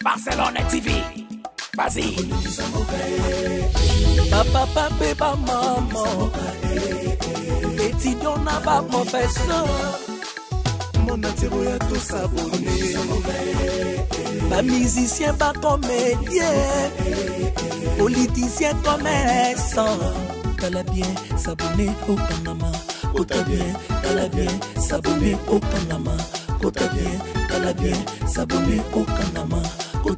Barcelone TV. Vas-y. Papa, papa, maman. Étudiant n'a pas professeur. Mon atiro ya tout s'abonner. Pas musicien, pas comédien. Politicien, commerçant. T'as bien s'abonner au Panama. T'as bien, t'as bien s'abonner au Panama. T'as bien, t'as bien s'abonner au Panama.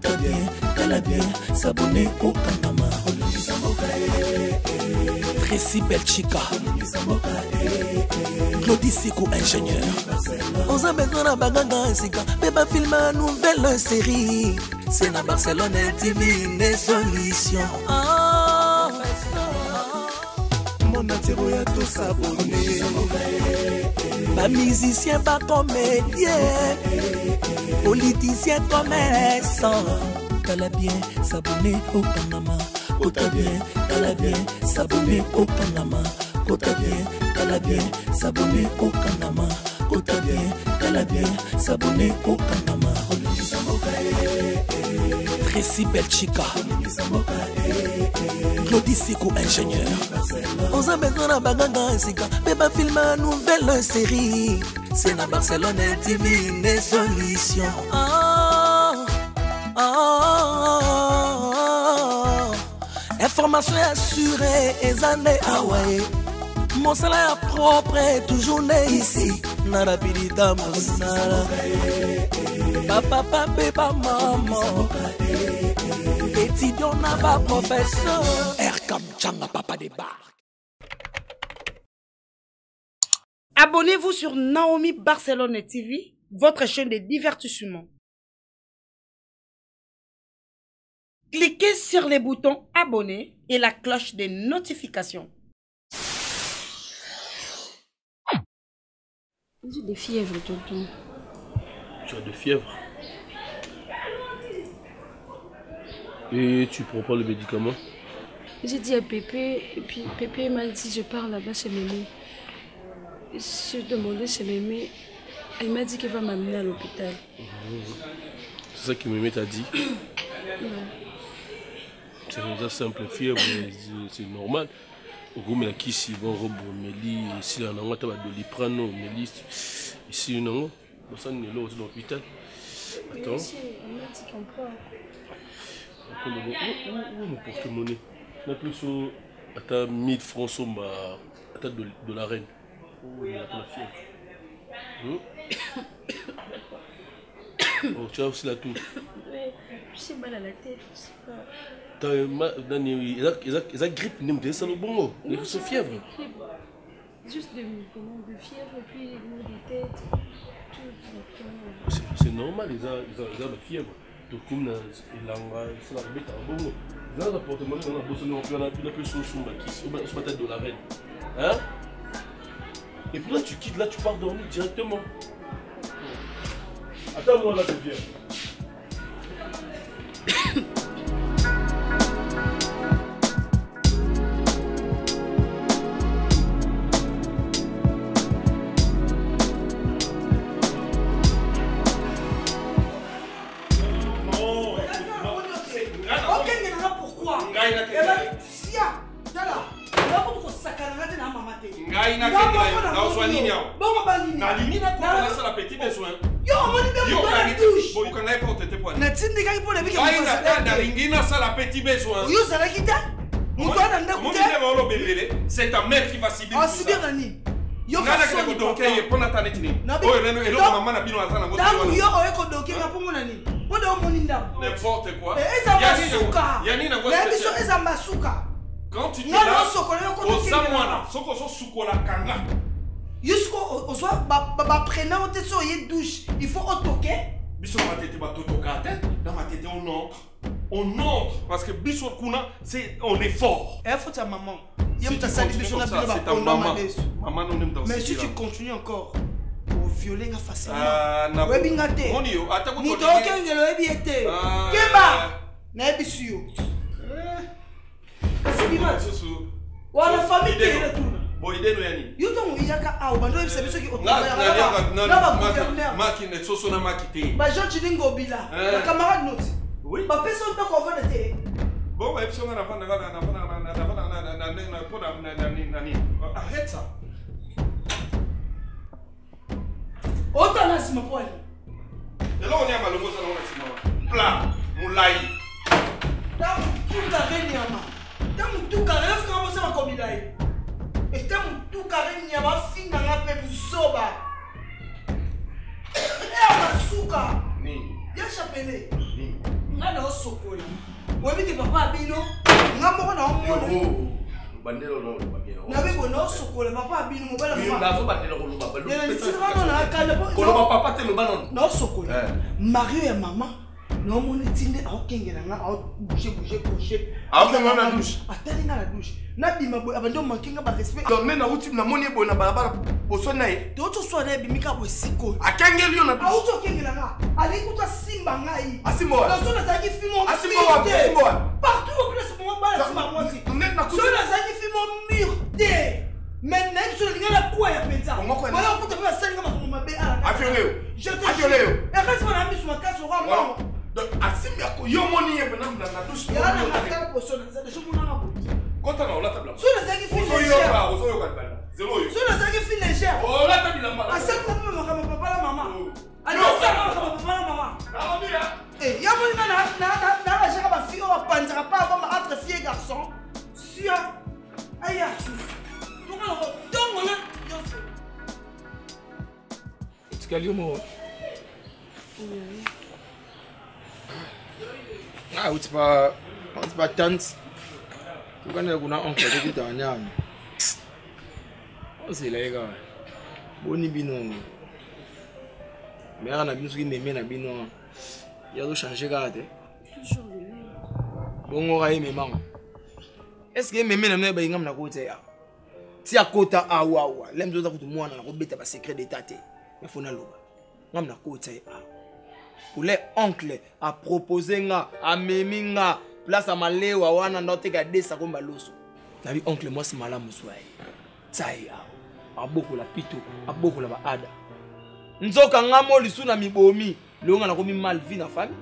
T'as bien, t'as bien s'abonner au Panama. Tracy Belchica, Claudie Sikou, ingénieur. On a besoin d'un bagage, mais pas filmer une nouvelle série. C'est la Barcelone TV, les solutions. Mon atiro ya tout s'abonner. Pas musicien, pas comédien. Politicien, commerçant. T'as bien s'abonner au Panama. T'as bien s'abonner au Panama. T'as bien s'abonner au Panama. T'as bien s'abonner au Panama. Tracy Belchica, Claudie Sikou, ingénieur. On a besoin d'un bagage, mais pas filmer une nouvelle série. C'est la Barcelone TV, les solutions. Information assurée, et années Hawaii. Mon salaire propre est toujours né ici. Narapidita Moussala. Papa, papa, maman. Étudiant n'a pas professeur. Erkam Changa, papa débarque. Abonnez-vous sur Naomi Barcelone TV, votre chaîne de divertissement. Cliquez sur les boutons abonner et la cloche des notifications. J'ai des fièvres, tonton. Tu as des fièvres? Et tu prends pas le médicament? J'ai dit à Pépé, et puis Pépé m'a dit je pars là-bas chez Mémé. J'ai demandé chez Mémé, elle m'a dit qu'elle va m'amener à l'hôpital. C'est ça que Mémé t'a dit? C'est une simple fièvre, c'est normal. Au gros, mais qui s'y va, Mélie, ici, on a de Liprano, Mélie, ici, non, ça n'est là aussi dans l'hôpital. Attends. Elle m'a dit qu'on peut. Où est mon porte-monnaie? On a plus sur. Attends, 1000 francs, attends, de la reine. Oh, il y a la fièvre. Oh, tu as aussi la toux. Ouais, j'ai mal à la tête, je sais pas. Ils ont grippe, ils ont ça bon. Ils ont fièvre. Juste de fièvre et puis des maux de tête. C'est normal, ils ont la fièvre. Donc, comme ils ont la bête à bon. Ils ont la porte-monnaie, on a bossé, on a plus sur la tête de la reine. Hein? Et puis là, tu quittes, là, tu pars dormir directement. Attends-moi là, je viens. C'est ta mère qui va subir tout ça. N'importe quoi. Quand tu dis là, il faut autoquer. Dans ma tête, on entre. Parce que on est fort. Il faut ta maman. C'est ta maman. Mais si tu continues encore, pour violer facilement. Oui. Ma personne peut qu'on va le Bon, bah, si on a arrête ça. Autant là, c'est ma poêle. Et là, on est à Malombo, ça on a plat, moulay. Dans tout carré, Niama. Dans tout carré, là, c'est comment ça va comme il a eu. Et dans tout carré, Niama, fin dans la paix pour soba. Et on a souka. Bien chapelé. On a le sokola. Oui, mais papa Abino. On a mon nom. Bandelo no bakero. Na be bono sokola papa Abino mo bala Yo na so bandelo ko luma balu. Kolo papa te me banon. No sokola. Mario et maman. Non mon etinde a okengela nga a bouger crochet. A okengela na douche. Atali na la douche. Na bima boy abando mankinga ba respect. Donc mais na outil na moni boy na balabala boso na ye. To to so na bimika boy siko. Akengeli yo na douche. A uto okengela nga. Ali kuta simba ngai. Asimo. Na so na zaki fimo. Asimo wa. Partout au place mo bala simba moi si. Net na So na zaki fimo murte. Maintenant je suis là quoi ya penza. Voilà on peut pas salir comme ma bé à la. Afioleo. Je te Afioleo. Et reste mon ami sur ma casse au rang. Donc asimi yako yo moni ye bena na douche. Ya na makala poso na je vous na bo. Kota na ola tabla. So na zaki fini légère. Ozo yo ka zéro yo. So na zaki fini légère. Oh la tabla mala. Asa ko ma papa la maman. Alors ça ma papa la maman. Na mabia. Eh ya moni na la jera ba fille on panzera pas avant entre filles et garçons. Sur aya. Donc on a Kaliomo. Ah, c'est pas tante. Tu connais qu'on a un peu de temps à oh, c'est là, les gars. Boni bino. Mais on a bien sûr mémé na bino. Il y a tout changé gars. Toujours le même. Bon, on a aimé maman. Est-ce que mémé na me ba ingam na côté ya? Si à côté ah waouh, l'aime tout ça pour moi na ko beta ba secret d'état té. Mais faut na loba. Ngam na côté ah. Pour les oncles à proposer nga à mémé nga place à malewa wana ndote ga desa ko mbaloso. Na bi oncle moi c'est malamu swai. Tsaya. Aboko la pito, aboko la ba ada. Nzoka ngamo lisu na mibomi, longa na komi mal vie na famille.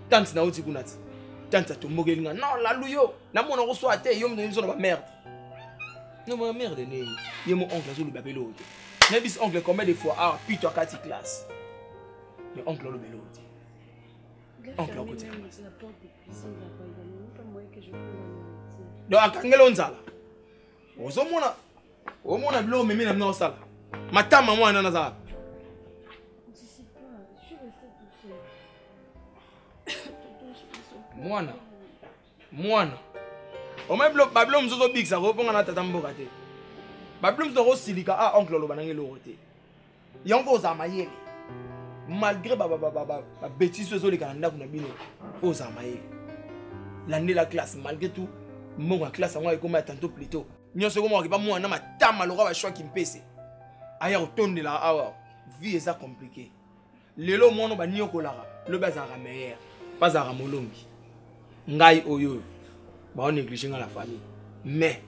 Tante na uti kunati. Tante tomogeli nga non la luyo, na mona ko so ate yo mdo so na ba merde. Non ma merde né. Ye mon oncle zo le babelo. Ne bis oncle combien de fois ah pito à 4 classes. Mais oncle le babelo. Oncle à côté. La porte de cuisine là-bas, il n'y a pas moyen que je peux Donc akangelo nzala. Ozomona omona bilo meme na mna osala. Matama mwana na za. Je sais pas, je suis restée toute seule. Mwana. Oma bilo babilo mzozo big sa ko ponga na tata mboka te. Babilo mzozo silika ah oncle lo banange lo roté. Yango za mayele. Malgré ba bêtise zo le kananda kuna bino. Oza mayele. L'année la classe malgré tout mon classe moi comme tantôt plus tôt. Nyonso ko mo ki ba mwana matama lo ba choix ki mpese. Aya otonde la awa vie est ça compliqué. Lelo mono ba nyoko lara le bazara meilleur. Pas à ramolongi. Ngai oyo. Ba on néglige la famille. Mais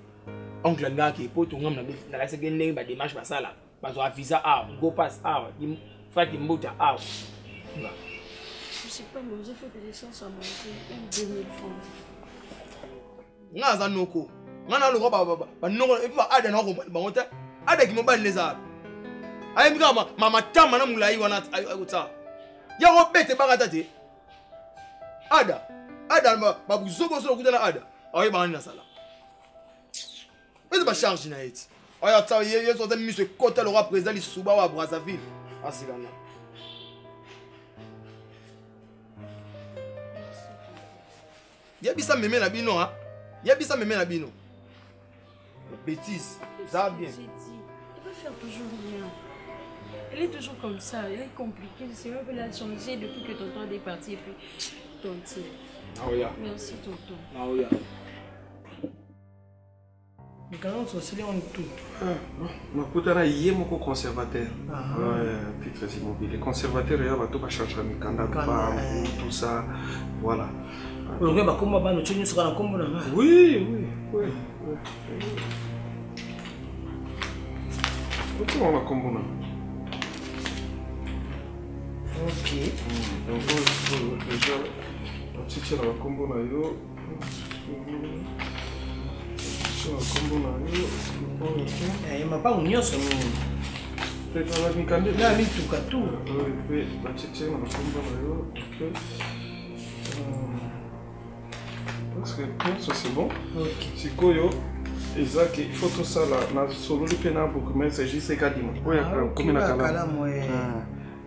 oncle nga ki poto ngam na la segende ba démarche ba sala. Ba zo visa a go pass a fati mbota a. Je sais pas, mais j'ai fait des licences à manger 2000 francs. Nga za noko. Nga na lo ba noko e ba ada na ko ba ngota. Ada ki mo ba leza. Ayi mika mama tama na mulai wana ayuta. Ya ko bete ba gata te. Ada ba buzobo so kutana ada. Ayi ba ni na sala. Est ba charge na eti. Aya ta ye so ta mi se kota le roi président li suba wa Brazzaville. Asigana. Yabisa meme na bino hein. Yabisa meme na bino. Bêtise. Ça bien. J'ai dit, elle va faire toujours rien. Elle est toujours comme ça, elle est compliquée. C'est vrai qu'elle a changé depuis que tonton est parti et puis tonton. Ah oui. Merci tonton. Ah oui. Mais quand on se lit on tout. Ma kutana yemoko conservateur. Ouais, titre immobilier. Conservateur il y a tout ba changer mi kanda ba tout ça. Voilà. Oui, bah comment ba no tshoni sera na kombo na nga. Oui. Pourquoi on va combo na? Ok. Donc déjà, si sur la combo na yo. Sur la combo na yo. Eh, ma pas union sur nous. Peut-être on a mis candé. Là, mis tout à tout. Oui, la tchétché na combo na yo. OK. Parce que ça c'est bon. OK. Sikoyo. Exact, il faut tout ça là. Na solo li pena beaucoup mais c'est juste kadima. Oya comme na kala.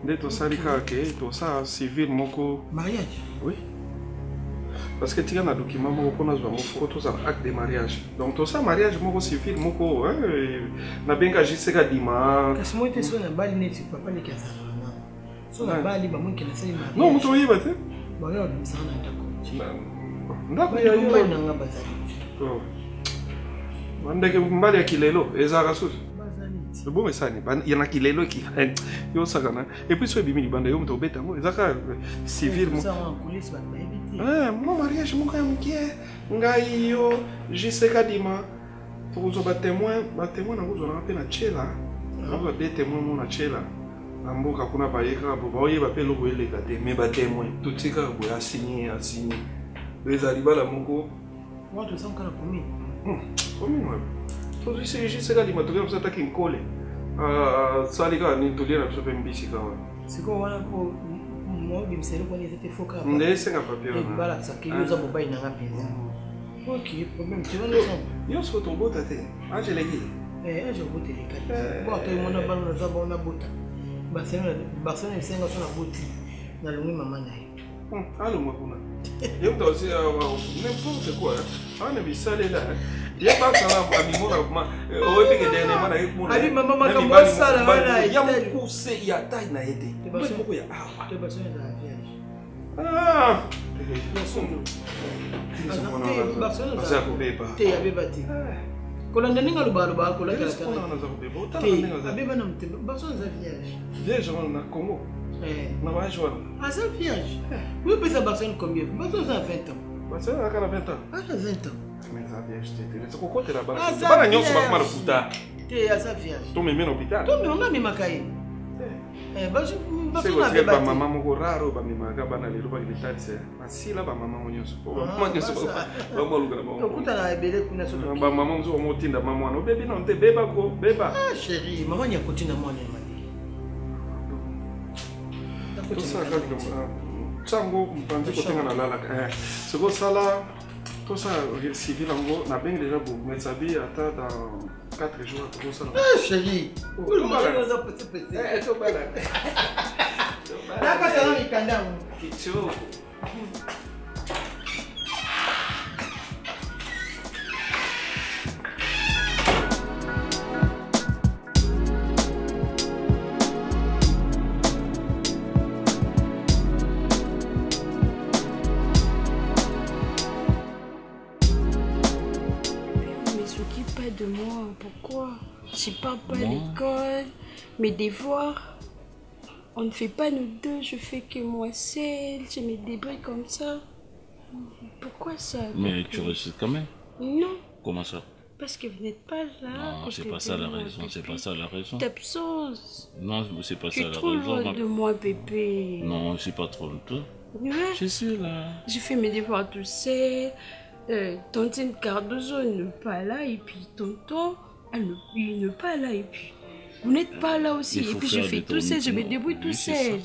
Dès tout ça, tout ça civil moko. Mariage. Oui. Parce que tu as un document moko na zwa moko tout ça acte de mariage. Donc tout ça mariage moko civil moko na benga juste kadima. Kasi moi te so na bali net papa le kasa. So na bali ba mon kena sali mariage. Non, muto yiba te. Ba yo bisa na ndako. Ndako yo yo na ngaba zali. Oh. Mandeke mbali ya kilelo ezaka susu. Le bon message, il y en a qui les qui yo sakana et puis so bimi libanda yo mto beta mo ezaka civil mo. Mon mariage mon quand ngai yo juste kadima pour zo ba témoin na zo na pe na chela. Ba des témoins mo na chela. Amboka kuna ba yeka bo ba yeba pe logo ele ka te mais ba témoin tout tika bo ya signer les alibala moko. Moi tout ça on kana combien? Combien? Tout c'est juste kadima to comme ça ta kin coller. Salika ni tulia na sope mbisi kawa. Siko wana ko mo bimselo ko ni c'était faux ka. Ndese nga papier na. Bala saki uza mobile na ngapi. OK, problème tu vas nous. Yo so to bota te. Aje legi. Aje bote le kati. Bo to mona bana na zaba na bota. Barcelona senga so na boti. Na lungi mama na ye. Allo mo kuna. Yo to aussi n'importe quoi. Ana bisale là. Il y a pas ça là, amimora ma. Owe que dernier mana ek mona. Abi mama makambo sala wana. Ya mukuse ya tai na ete. Moko ya ah. Te basone za vierge. Ah. Barcelona za kubeba. Te ya beba te. Kolanda ninga lubalo ba kola kala kana. Kolanda za kubeba. Utala ninga za. Abeba na mtembe. Barcelona za vierge. Vierge na Congo. Na va jouer. Ah ça vierge. Oui, mais ça Barcelone combien? Barcelone ça 20 ans. Barcelone a 20 ans. Ah 20 ans. Mais ça vierge te. C'est quoi te la bas? Bana nyonso ba kuma puta. Te ya ça vierge. To me mena hôpital. To me on a mi makai. Barcelone ba mama moko raro ba mi maka bana lelo ba ile c'est. Asila ba mama nyonso. Ba nyonso ba mo luka ba. To kuta na ebele kuna so. Ba mama mzo mo tinda mama wana. Bebi non te beba ko beba. Ah chérie, maman nya kotina mwana mali. Tout ça quand Sango mpanzi kotenga na lala c'est quoi ça là tout ça civil ango na bien déjà beau mais ça bi ata dans 4 jours tout ça ah chérie le mari nous a petit to bala na ka tana mikanda kicho de moi, pourquoi? Je pars pas à l'école, mes devoirs, on ne fait pas nous deux, je fais que moi seule, je me débrouille comme ça. Pourquoi ça? Mais tu restes quand même? Non. Comment ça? Parce que vous n'êtes pas là. Non, c'est pas ça la raison, c'est pas ça la raison. T'absence. Non, c'est pas ça la raison. Tu es trop loin de moi, bébé. Non, je suis pas trop loin de toi. Ouais. Je suis là. Je fais mes devoirs tout seul. Tantine Cardozo n'est pas là et puis tonton il n'est pas là et puis vous n'êtes pas là aussi et puis je fais tout seul, je me débrouille tout seul.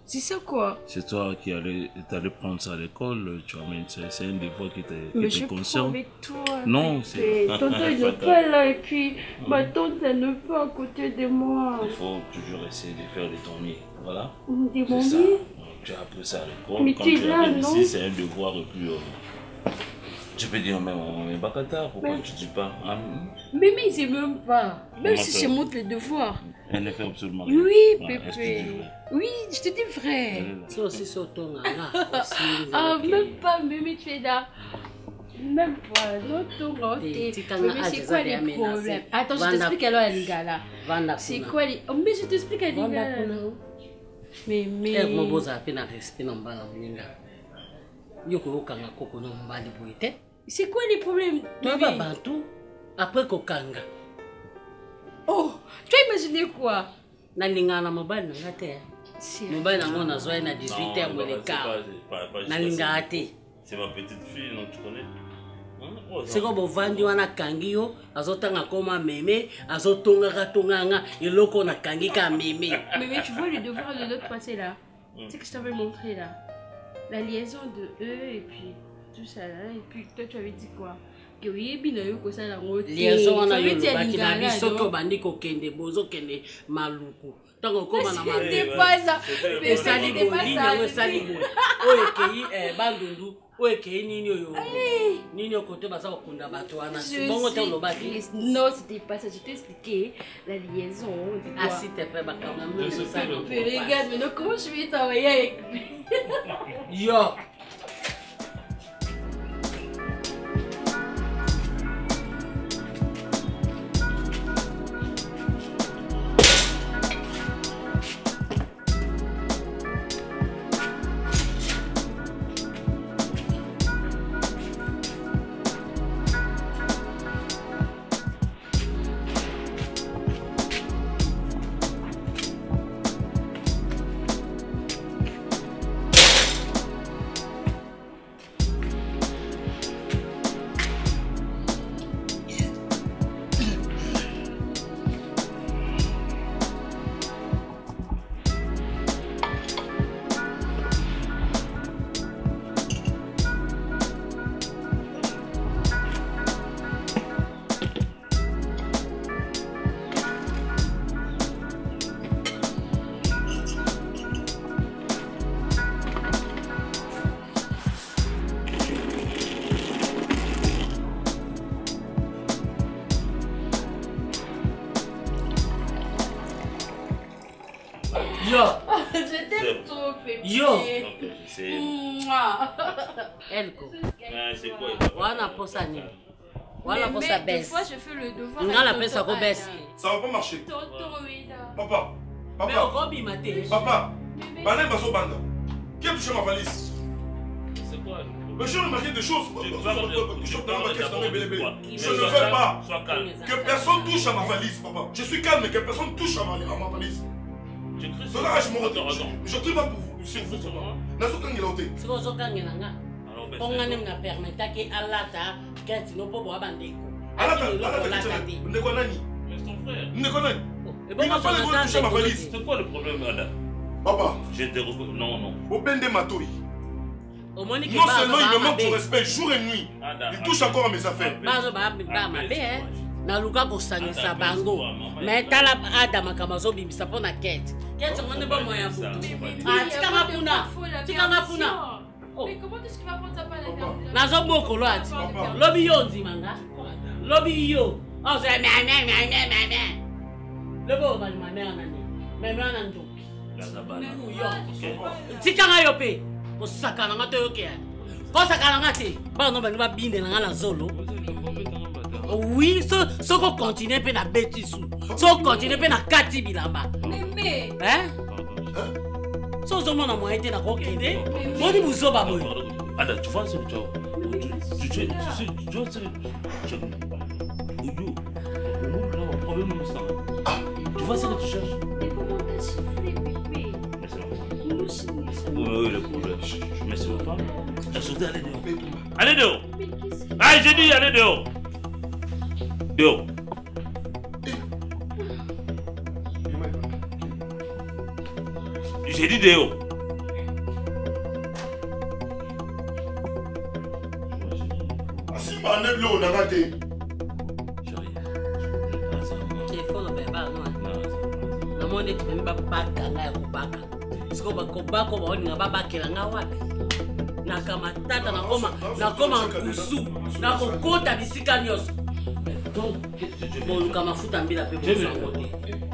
C'est ça quoi? C'est toi qui allais prendre ça à l'école, tu amènes ça, c'est un devoir qui te concerne. Avec toi. Non, c'est tonton il n'est pas là et puis ma tante elle n'est pas à côté de moi. Il faut toujours essayer de faire de ton mieux, voilà. De mon mieux? Tu as appris ça à l'école. Mais tu es là, non? Ici c'est un devoir et puis tu peux dire même Bakata, pourquoi tu dis pas hein? Mais il sait même pas. Même si je montre les devoirs. Elle ne fait absolument rien. Oui, bébé. Oui, je te dis vrai. Ça aussi, c'est ton ah, même pas, Mémé, tu es là. Même pas, l'autre mais c'est quoi les problèmes? Attends, je t'explique alors à Lingala. C'est quoi les... Oh, mais je t'explique à Lingala. Mais... C'est quoi les problèmes? Après kokanga. Oh, tu as imaginé quoi? Mobile nango nazwa na 18h moins le quart. Nalinga te. C'est ma petite fille, non, tu connais? C'est comme au vandi wana kangi yo, azotanga koma meme, azotonga tonganga, eloko na kangi ka meme. Mais tu vois le devoir de l'autre passé là. Tu sais que je t'avais montré là. La liaison de eux et puis tout ça là. Et puis toi tu avais dit quoi? Que oui, bien eu que ça la route. Liaison wana yo baki na biso ko bandi ko kende bozo kende maluku. Tango koma na maluku. C'était pas ça. Et sali boli na sali boli. Oye kei bandundu. Ouais, Nini au côté baza okunda bato wana. Bongo te lobaki. Non, c'était pas ça. Je t'ai expliqué la liaison. Ah, s'il te plaît, bah quand même. Regarde, mais comment je vais travailler avec lui? Yo. Je t'aime trop, Pépé. Yo. C'est Elko. c'est quoi? Wana posa ni. Wana posa Des baisse. fois, je fais le devoir. Nga la pesa ko baisse. Ça va pas marcher. Tonton, oui, là. Papa. Mais au gobi maté. Papa. Banane baso banda. Qui a touché ma valise? C'est quoi? Mais je remarqué des choses. Je ne Je veux pas Sois calme. que personne touche à ma valise, papa. Je suis calme, mais que personne touche à ma valise. Tu cries C'est là que je me retrouve. Je ne pas pour vous. Sur vous. C'est quoi ça quand nganga? Ponga nem na permettre que alata kati no pobo abandeko. Mais ton frère. Il n'a pas le droit de toucher ma valise. C'est quoi le problème, Ada? Papa. Je te reconnais. Non. Au Bende Matoi. Non seulement il me manque de respect jour et nuit. Il touche encore à mes affaires. Naluka kosangisa bango mais tala adama kamazo bimisa pona kete ngone ba moya mutu tikanga puna Mais comment est-ce qu'il va prendre sa palette? nazo boko lwati lobi yo nzimanga lobi yo on se lebo ba mamera nani mamera na ndoki tikanga yo pe kosakana ngato yoke kosakana ngati ba no ba binde na ngala zolo. Oui, ce qu'on continue à la bêtise, ce qu'on continue à la kati bilamba. Mais hein? Ce que mon amour était la coquine. Moi, vous sommes pas bon. Ada, tu vois ce que tu vois ce que tu cherches? Mais comment t'as sifflé, Pépé? Oui, le problème. Mais c'est votre femme. Allez dehors. Ah, j'ai dit allez dehors. Dehors. J'ai dit dehors.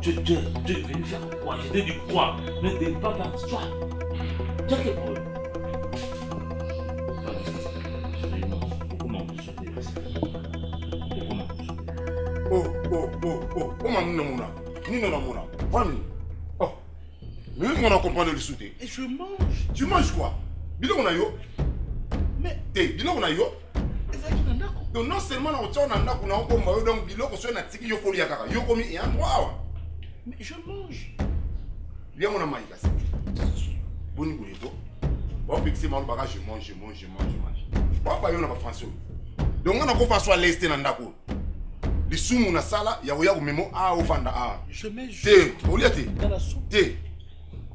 Tu es venu faire quoi? J'étais du quoi? Mais t'es pas parti. Toi, tu as quel problème? Oh, mais on a compris le souté. Et je mange. Tu manges quoi? Bilo on a yo. Mais bilo on a yo. Donc non seulement on a donc bilo on soit na tiki yo folia kaka. Yo komi et en droit. Mais je mange. Viens mon amaï là. Boni Boleto. Bon, fixer mon bagage, je mange. Papa, il y a pas français. Donc, on a qu'on fasse l'est dans d'accord. Les sous mon sala, il y a memo a au fanda a. Je mets Té, oliate. dans la soupe. Té.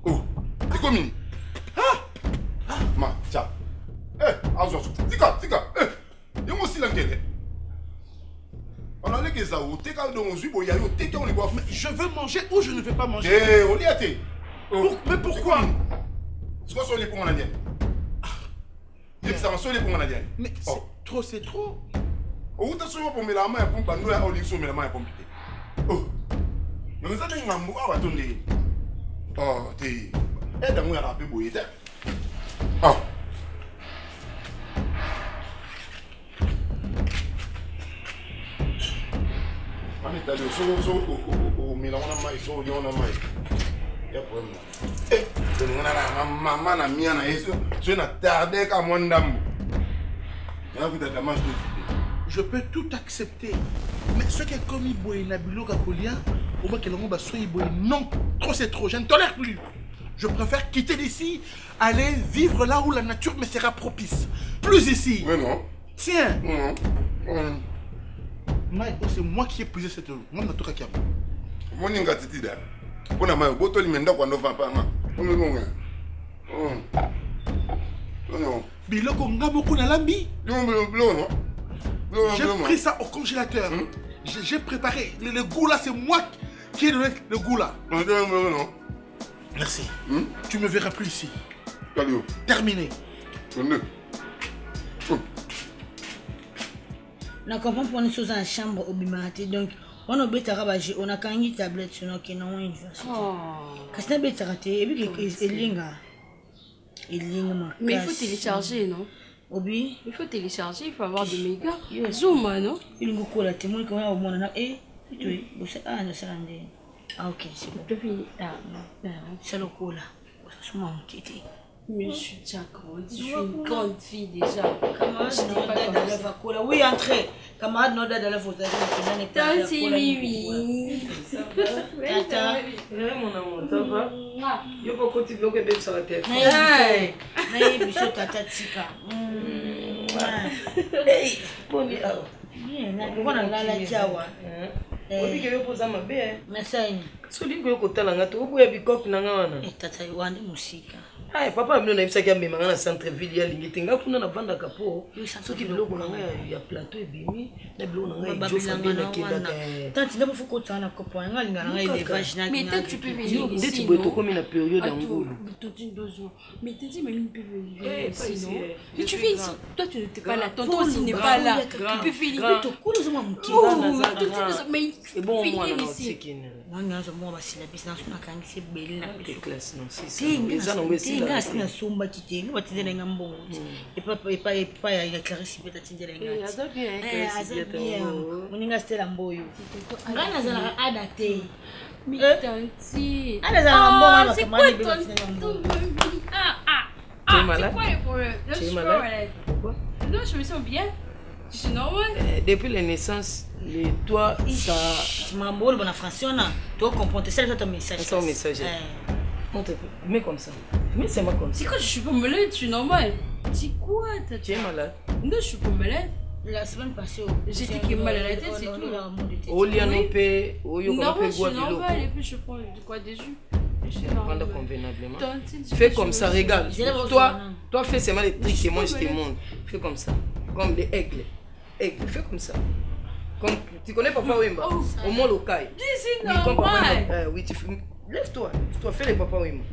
Oh, c'est comme ini. Ah, ma, tiens. Azo. Tika. Yo mo silankele. On a les que ça ou té ka don ozu bo ya yo té on les boit. Je veux manger ou je ne veux pas manger. Oliate. Mais pourquoi? C'est quoi sur les ponts en indien? Ça va sur les ponts en indien. Mais c'est trop. Oh, tu as souvent pour me la main pour nous à Olixo, mais la main pour me. Oh, mais vous avez un mot à attendre. Oh, t'es. Aide-moi à la paix, boy. Oh. On est allé au Milan, on a maïs, on a maïs. Il y a problème. Eh, on a la maman, la mienne, je n'ai tardé qu'à mon dame. Il y a de la manche de. Je peux tout accepter. Mais ce qui est commis Boy Nabilo Kakolia, au moins que l'on va soigner Boy, non, trop c'est trop, je ne tolère plus. Je préfère quitter d'ici, aller vivre là où la nature me sera propice. Plus ici. Mais non. Tiens. C'est moi qui ai puisé cette eau. Moi, je ne sais pas. Moi, je ne sais pas. On a mal. Botoli menda quand on va pas. Biloko ngamo na lambi. Non. J'ai pris ça au congélateur. J'ai préparé. Le goût là, c'est moi qui ai donné le goût là. Non. Merci. Tu me verras plus ici. Terminé. On comprend pour nous dans la chambre au bimate. Donc, on a besoin de on a quand une tablette sur notre non une parce que besoin raté et puis mais il faut télécharger, non? Obi, il faut télécharger, il faut avoir des mégas. Zoom, non? Il nous colle la témoin comme au monde et oui, c'est ah ok, c'est bon. C'est le coup là. C'est mon titi. Mais je suis déjà grande, je suis une grande fille déjà. Camarade Noda dans la cola. Oui, entrez. Camarade Noda dans la photo. Tanti, oui. Tata. Mon amour, ça va? Il faut que tu bloques bien sur la tête. Mais biso tata tika. Hey, bon bien. On a la tiawa. Obi ke yo poza mabe. Mesai. Solingo yo kotala ngata obuya bikopi na ngawana. Tata wande musika. Ay papa mino na bisaki amema na centre ville ya lingete nga kuna na vanda kapo. Soki biloko na nga ya plateau ebimi na biloko na nga jofa na kenda. Tanti ndebo fuko tana kopo nga linga na élevage na. Mais toi tu peux venir ici. Ndeti boy to komi na période ngolo. Mais t'as dit même une peut venir ici non. Mais tu viens ici. Toi tu n'es pas là. Tonton aussi n'est pas là. Tu peux venir. To kulu zuma muki. Mais c'est bon moi venir na ici. Wanga zo mo basila business na kangi se beli na classe non c'est ça. Tinga sina somba kitenge batindela nga mbongo. Et pas ya Clarisse peut atindela nga. Bien. Moninga Stella Mboyo. Ngana zala adapté. Mais tanti. Ana zala mbongo c'est quoi ton c'est quoi le problème? Je suis malade. Pourquoi? Non, je me sens bien. Je suis normal. Depuis la naissance, toi, ça... Tu m'as beau, bon, en français, on a... Tu comprends, c'est ton message. C'est ton message. Mets comme ça. Mets c'est moi comme ça. C'est quoi, je suis pas malade, je suis normal. C'est quoi, t'as... Tu es malade? Non, je suis pas malade. La semaine passée, j'étais qui mal à la tête, c'est tout. Au lieu de paix, au lieu de non, je suis normal, et puis je prends quoi des jus. Je suis normal. Prends convenablement. Fais comme ça, regarde. Toi, fais seulement les trucs et moi, je te montre. Fais comme ça. Comme des aigles. Fais comme ça. Comme, tu connais Papa Wimba? Au moins local. C'est normal. Oui, tu fais... Lève-toi. Tu fais les Papa Wimba.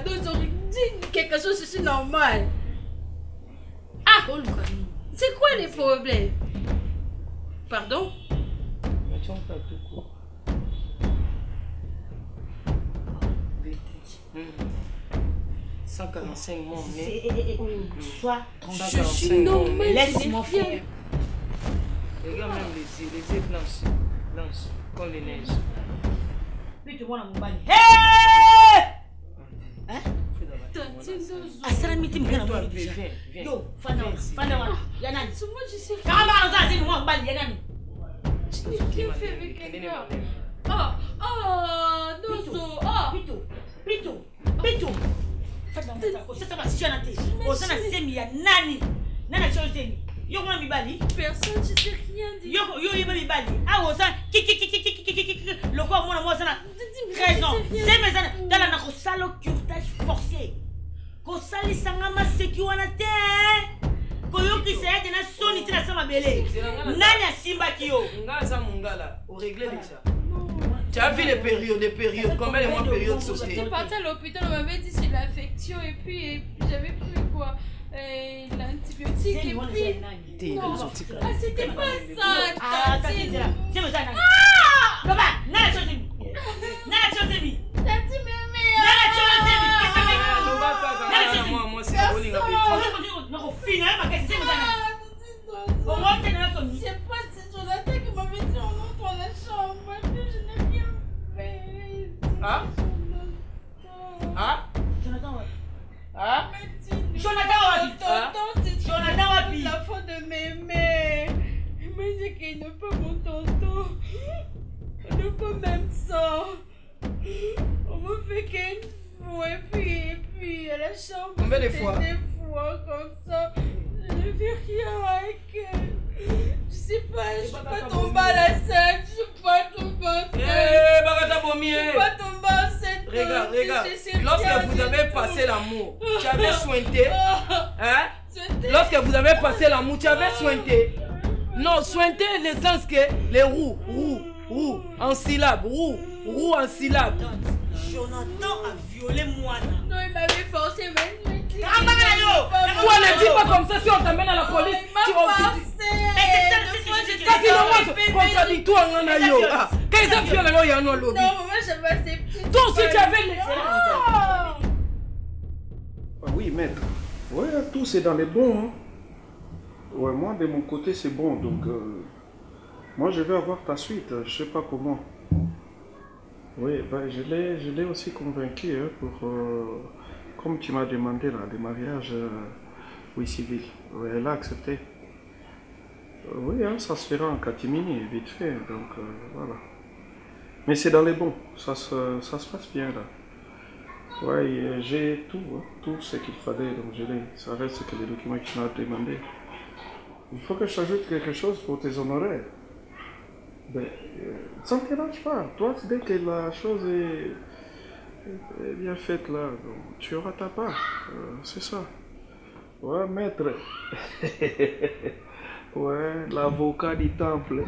Donc, dis quelque chose, je suis normal. Ah! C'est quoi les problèmes? Pardon? 145 mois, mais... Sois je suis normale. Laisse-moi faire. Regarde même les yeux blanches, comme les neiges. Puis tu vois la mobile. Hey! Hein? Assalamiti mkana mwana déjà. Yo, fanda wana. Yanani. Moi je sais. Kama anaza zini mwa mbali yanani. Qui fait avec quelqu'un? Oh, Dosso. Oh, Pito. Ça va si on a semi ya nani. Nana chose. Yo moi mibali. Personne, je sais rien dit. Yo mibali. Ah on ça le quoi moi ça 13 ans. C'est mes années dans la salo curtage forcé. Ko sali sangama sekiwana te. Koyo ki seye na soni tina sama belé. Nani asimba kiyo. Ngaza mungala, au régler déjà. Tu as vu les périodes, combien de mois période sauter? J'étais partie à l'hôpital, on m'avait dit c'est l'infection et puis j'avais pris quoi? L'antibiotique et puis... Non, c'était pas ça, Tati. C'est pas ce Jonathan qui m'avait dit on entre dans la chambre. Je n'ai rien fait. Ah? Jonathan Wapi. La faute de Mémé. Il m'a dit qu'il ne peut mon tonton. On ne peut même ça. On me fait qu'une fois et puis à la chambre. Combien de fois? Des fois comme ça. Je ne fais rien avec elle. Je sais pas, je suis pas tombée à la scène. Je suis pas tombée enceinte. Je suis pas tombée enceinte. Regarde. Lorsque vous avez passé l'amour, tu avais sointé. Hein? Lorsque vous avez passé l'amour, tu avais sointé. Non, sointé le sens que les roux en syllabe, roux en syllabe. Jonathan a violé moi. Non, il m'avait forcé, mais toi ne dis pas comme ça si on t'amène à la police. Tu contradictoire en ayo. Qu'est-ce que tu as là dans lobby? Non, moi je vais toi aussi tu avais les... Oui, maître. Ouais, tout c'est dans les bons. Hein. Ouais, moi de mon côté c'est bon, donc moi je vais avoir ta suite. Je sais pas comment. Oui, ben, je l'ai aussi convaincu hein, pour comme tu m'as demandé là, des mariages oui civil. Ouais, elle a accepté. Oui, hein, ça se fera en catimini, vite fait, donc voilà. Mais c'est dans les bons, ça se passe bien là. Ouais, j'ai tout, hein, tout ce qu'il fallait, donc je l'ai. Ça reste que les documents que tu m'as demandé. Il faut que je t'ajoute quelque chose pour tes honoraires. Ben, ça ne te dérange pas. Toi, dès que la chose est bien faite là, donc, tu auras ta part. C'est ça. Ouais, maître. Ouais, l'avocat du temple.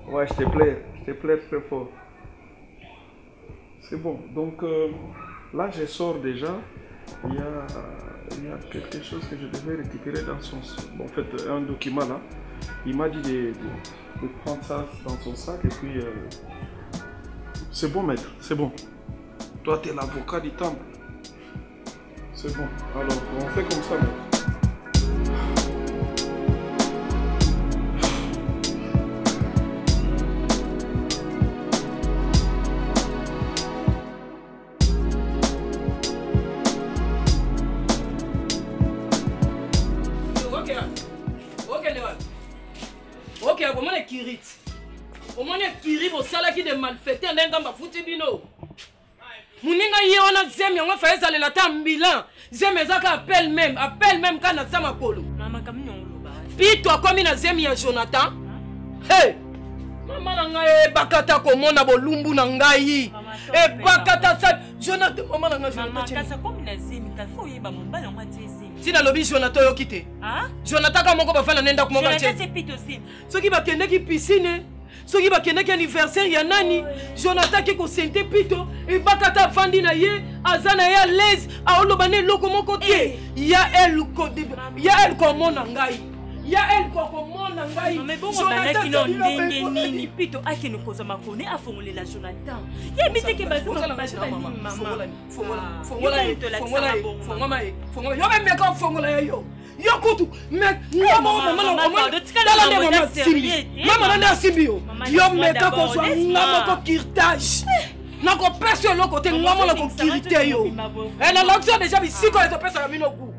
Ouais, je te plais très fort. C'est bon. Donc là, je sors déjà. Il y a quelque chose que je devais récupérer dans son... Bon, en fait, un document là. Il m'a dit de prendre ça dans son sac et puis... C'est bon, maître, c'est bon. Toi, tu es l'avocat du temple. C'est bon. Alors, on fait comme ça, maître. Au moins, il y a qui de malfaités, on a foutu bino. Mouninga yona zemi on fait ça le temps bilan. Zemi zaka appelle même quand na sama kolo. Mama kamino loba. Puis toi comme na zemi ya Jonathan. Hey. Mama na ngai bakata ko mona bolumbu na ngai. E bakata sa Jonathan mama na ngai Jonathan. Mama kasa comme na zemi ka fo yeba mombala on ati zemi. Tina lobi Jonathan yo kite. Ah? Jonathan ka moko ba fa na nenda ko moko tia. Jonathan c'est pito aussi. Soki ba kende ki piscine. Soki ba kende ki anniversaire ya nani? Jonathan ki ko sente pito e bakata fandi na ye azana ya l'aise a olobane loko moko tie. Ya el ko mona ngai. Ya el ko mona ngai. Mais bon on bana ki no ndenge nini pito akeno koza makone afongolela la Jonathan. Ye bite ke bazo na bazo mama. Fongola. Yo me ko fongola yo. Yo kutu me mama nanda simbio. Yo me ko so ngamo ko kirtage. Nako pese lo kote ngamo lo ko kirite yo. Et la l'action déjà ici ko to pese kamino ku.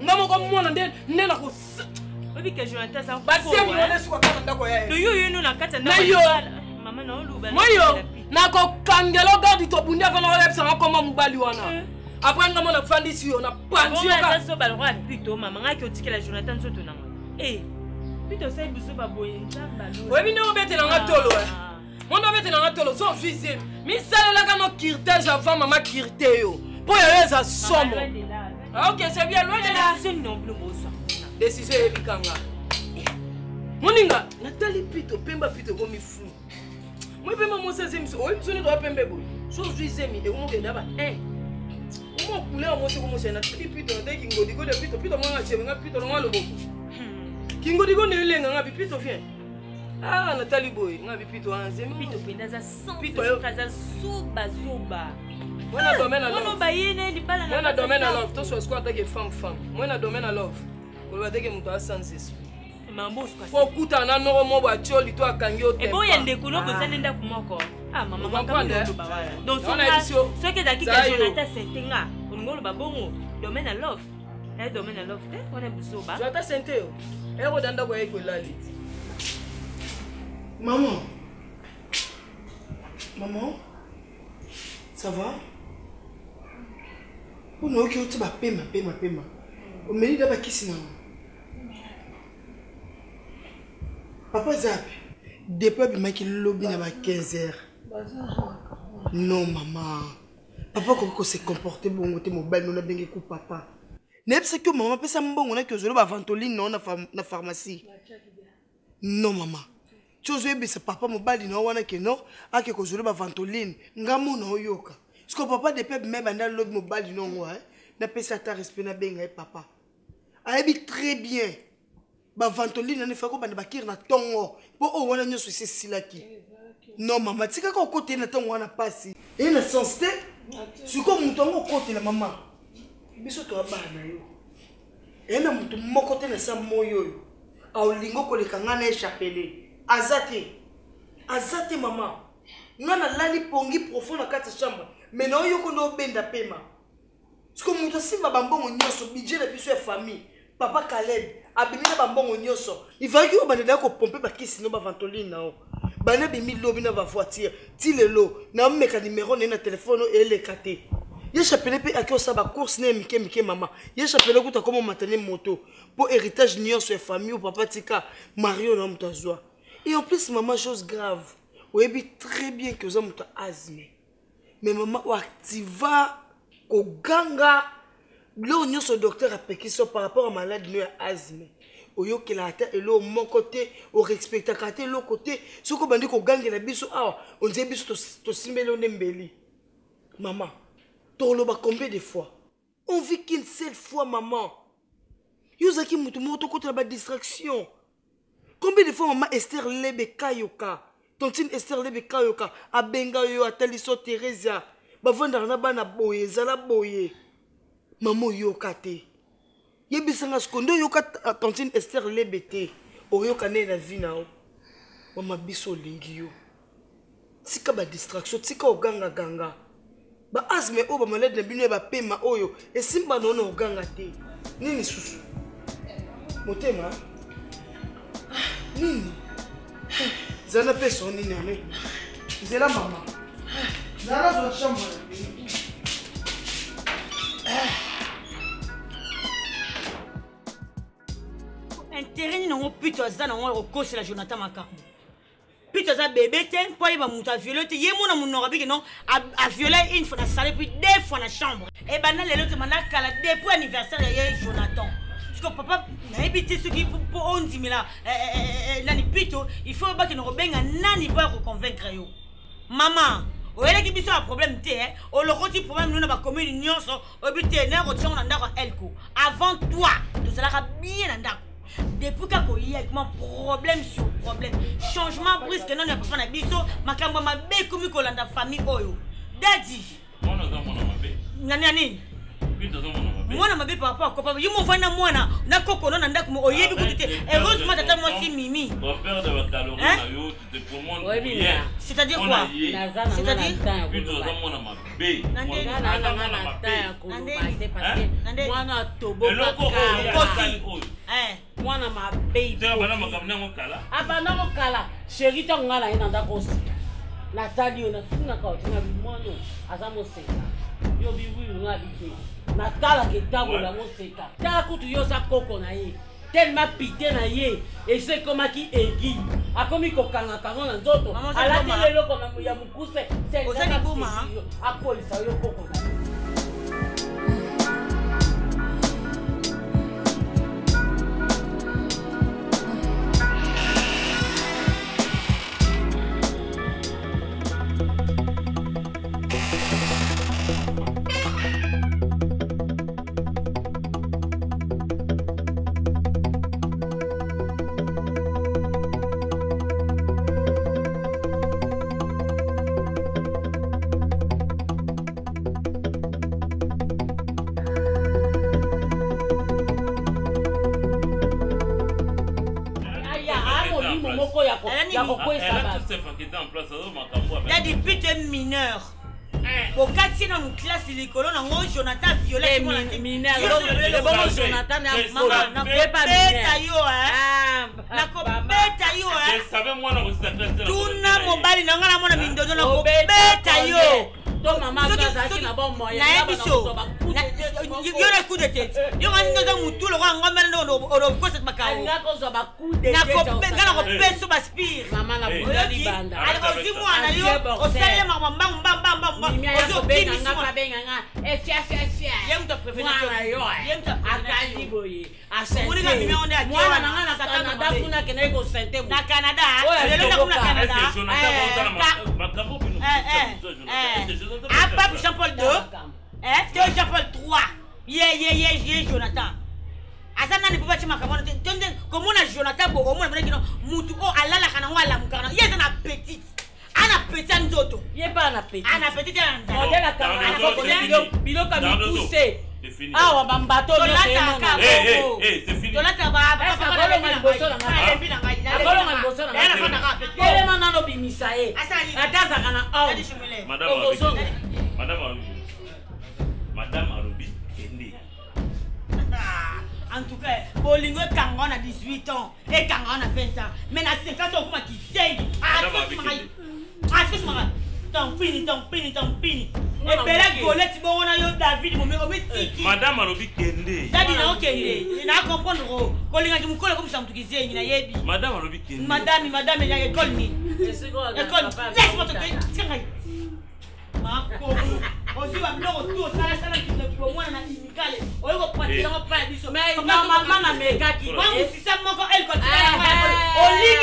Ngamo ko mona nde na ko obi ke Jonathan sa ba semi wala suka kana ndako ya. To yo no na kata na yo. Mama na oluba. Moyo Nako kangelo garde to bundia kana wala sanga koma mubali wana. Après ngamo na fandi si on a pandi ka. Ça so balwa plutôt maman ngaki otikela Jonathan soto nanga. Eh. Plutôt ça buso baboye nzamba lo. Oui bino obete na ngatolo eh. Mon obete na ngatolo so fizem. Mi sala la kana kirtage avant maman kirte yo. Po ya za somo. OK, c'est bien loin de là. C'est non plus beau ça. Décision ebikanga. Moninga, Nathalie Pito pemba Pito komi fou. Moi pemba mon sezemi so, oi tsoni doit pembe boy. So juizemi e mo ngenda ba. Mo couleur mo se ko mo se Nathalie Pito ndé kingo diko de Pito Pito mo nga chebe nga Pito ngo lo boko. Kingo diko ne lenga nga Pito vient. Ah Nathalie boy, nga Pito anzemi. Pito penda za 100% kaza soba soba. Moi na domaine à love. Moi no bayene li bala na. Moi na domaine à love, to so squat que femme. Moi na domaine à love. Ko ba deke muto a senses. Mambo squat. Faut kuta na no mo ba choli to akangi o tempa. E bo yende ko no ko sende ku moko. Ah maman comprendre. Donc ce que daki ka Jonathan Sentenga, ko ngolo ba bongo domaine à love. Et domaine à love, on est busoba. Jonathan Senteo. E ko danda ko e ko lali. Maman. Maman. Ça va? On a ok, tu vas paiement. On me dit d'abord qui c'est. Papa Zap, depuis que je suis lobby à 15h. Non, maman. Papa, comment se comporter bon, mon bel, nous avons bien papa. N'est-ce que maman peut s'embonner on a que je l'ai ventoline non na pharmacie. Non, maman. Tu veux bien papa mon bal non on a que non, a que je l'ai ventoline. Ngamo no yoka. Parce que papa depuis même dans le lobby mon bal non ouais. N'a pas ça ta respect na bien papa. Ayebi très bien. Ba ventoline ne fait ko bande bakir na tongo. Po o wana nyoso c'est silaki. Non maman, tika ko côté na tongo wana passi. Et na sensité. Si ko mutongo côté la maman. Biso to abana yo. Et na mutu moko te na sa moyo. A olingo ko le kangana échappelé. Azate maman. Ngana lali pongi profond na kati chambre. Mais no yo ko no benda pema. Si ko mutu simba bambongo nyoso budget na biso ya famille. Papa Caleb, abimina bambongo nyoso. Il va que bande da ko pomper ba kisi no ba ventoline na o. Bana bimi lobi na ba voiture. Ti lelo na meka numéro na téléphone et le katé. Ye chapelé pe akio sa ba course na mike maman. Ye chapelé ko ta comme maintenir moto pour héritage nyoso et famille ou papa tika Mario na mtazwa. Et en plus maman chose grave. Oyebi très bien que vous avez asthme. Mais maman ou activa ko ganga. Là, nous sommes docteur à Pékiso par rapport à malade de asthme. Au lieu que la tête est là, mon côté, au respect à côté, l'autre côté, ce qu'on dit qu'on gagne la biso, on dit biso to simbelo nembeli. Maman, tu l'as combien de fois? On vit qu'une seule fois, maman. Yuzaki mutumoto côté la distraction. Combien de fois maman Esther Lebe Kayoka, tontine Esther Lebe Kayoka, a Benga yo, a Taliso Teresia, bavanda na bana boye, zala boye. Maman yokate. Yebisanga skondo yoka tontine Esther Lebete. O yoka ne na vie na o. Mama biso lingi yo. Tika ba distraction, tika oganga ganga. Ba asme o ba malade na bino ba pema oyo. Esimba nono oganga te. Nini susu? Motema? Nini? Zana peso nini ame? Zela mama. Zana zo chambre. Intérêt non putain ça non on cause la Jonathan Macarmo. Putain ça bébé t'es pas il va monter violer t'es mon mon n'aura que non à violer une fois dans salle puis deux fois dans la chambre. Et ben là les autres maintenant qu'à la depuis anniversaire il y a Jonathan. Parce que papa n'a habité ce qui pour on dit mais là nani plutôt il faut pas que nous rebenga nani pas reconvaincre yo. Maman o ele ki biso a problème té o le roti problème nous na commune nyonso o bité na roti on ndako elko avant toi tout cela bien ndako depuis kako il y a problème sur problème changement brusque non na papa na biso makambo mabe komi ko landa famille oyo daddy mwana za mwana mabe nani mwana mabe papa ko papa yumo vana mwana na koko non ndako mo oyebi ko tete heureusement tata moi si mimi on perd de votre calorie na yo tu te commandes bien c'est-à-dire quoi c'est-à-dire plutôt za mwana mabe mwana toboka mwana mabe tu bana makamna ngokala abana ngokala chéri to ngala ina ndako Nathalie, on a tout na kaoti na bimwano azamo seka. Yo biwi nga bite. Natala ke tabo la mo seka. Ta kutu yo sa koko na ye. Tellement pité na ye et c'est comme qui aiguille. A comme ko kanga kanga na nzoto. Ala tele loko na ya mukuse. C'est ça ni boma. A polisa yo koko na. Il y a des putes mineurs. Au quartier dans une classe, les colons, on a Jonathan violet. Mineur, le bon Jonathan n'a pas mineur. Je savais moi dans cette classe. Tout n'a mon bali, n'a pas mon ami de la bête. Ton maman a bon moyen. Il y a un coup de tête. Il y a un tout le rang, on va mettre cette macaron. Il y a un coup de tête. Maman n'a pas de banda. Alors, dis-moi, on sait maman, bam, bam, bam, bam, bam. On se fait un pape Jean-Paul II, Jean-Paul III, Jonathan. Asana ne peut pas te marquer. Comment on a Jonathan pour au moins dire Moutou Allah la kana wala mukana. Il est un appétit. Un appétit en d'autres. Il est pas un appétit. Un appétit en d'autres. On est la caméra. Bilo comme poussé. C'est fini. Ah, on va me battre. C'est fini. Madame Arobi, en tout cas, Bolingo Kangon a 18 ans et Kangon a 20 ans. Mais à 50 ans, qui t'aide. Tant fini. Et Bella Golette, bon, on a eu David, mon Madame Arobi Kende. David, ok. Il n'a comprendre. Colinga qui me colle comme ça, tu disais, il a yebi. Madame Arobi Kende. Madame, il y a école ni. École, laisse-moi te dire. Aussi, on a tout ça, ça, qui ne peut moins en immigré. On va pas dire, on va pas dire, mais maman, ma méga qui. Moi, si ça manque, elle continue. On lit,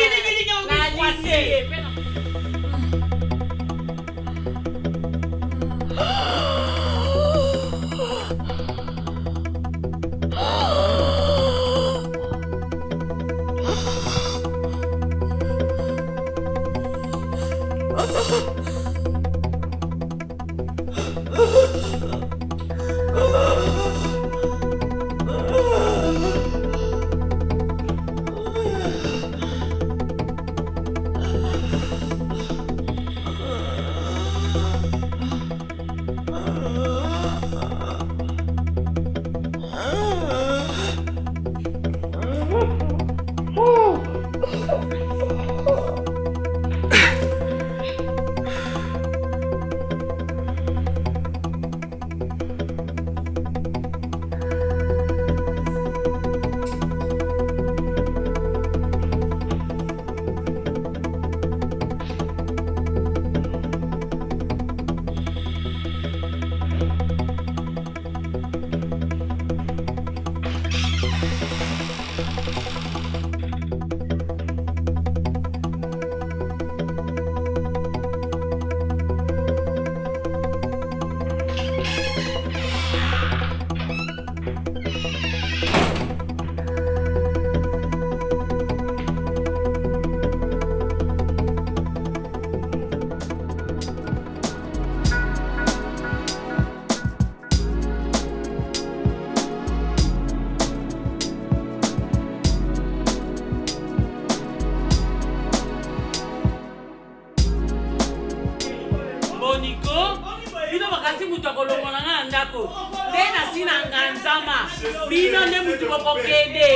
Bino ne mutu boko kende.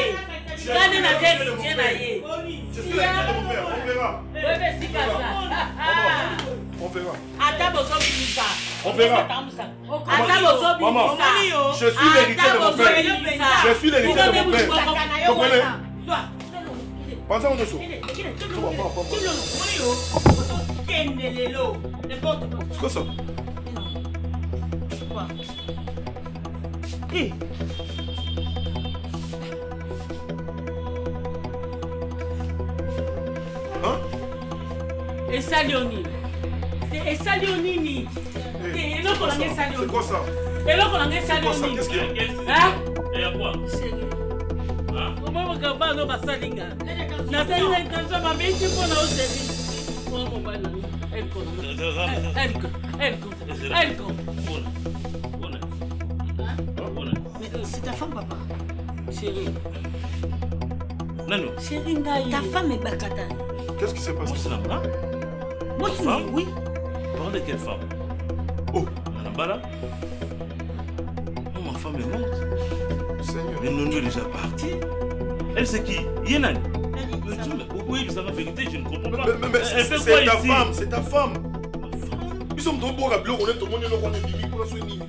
Kande na zeli tiena ye. Bebe sika sa. On verra. On verra. Maman, je suis l'héritier de mon père. Je suis l'héritier de mon père. Comprenez? Pensez en dessous. C'est quoi ça? Quoi? Hein? Et Salioni. Et Salioni. Et l'autre on a Salioni. C'est quoi ça? Et l'autre on a Salioni. Qu'est-ce qu'il y a? Hein? Et à quoi? Comment on va faire nos basalinga? Na c'est l'intention ma mère qui prend au service. Pour mon bain. Mais c'est ta femme, papa. Chérie. Non. Chérie, ta femme est Bakata. Qu'est-ce qui s'est passé? C'est là-bas? Moi, oui. Parle de quelle femme? Oh, là-bas là? Oh, ma femme est morte. Seigneur. Mais Nono est déjà parti. Elle, c'est qui? Yenan. Oui, c'est la vérité, je ne comprends pas. Mais c'est ta femme, c'est ta femme. Ils sont trop beaux à bloc, on est tout le monde, on est bimi pour la soigner.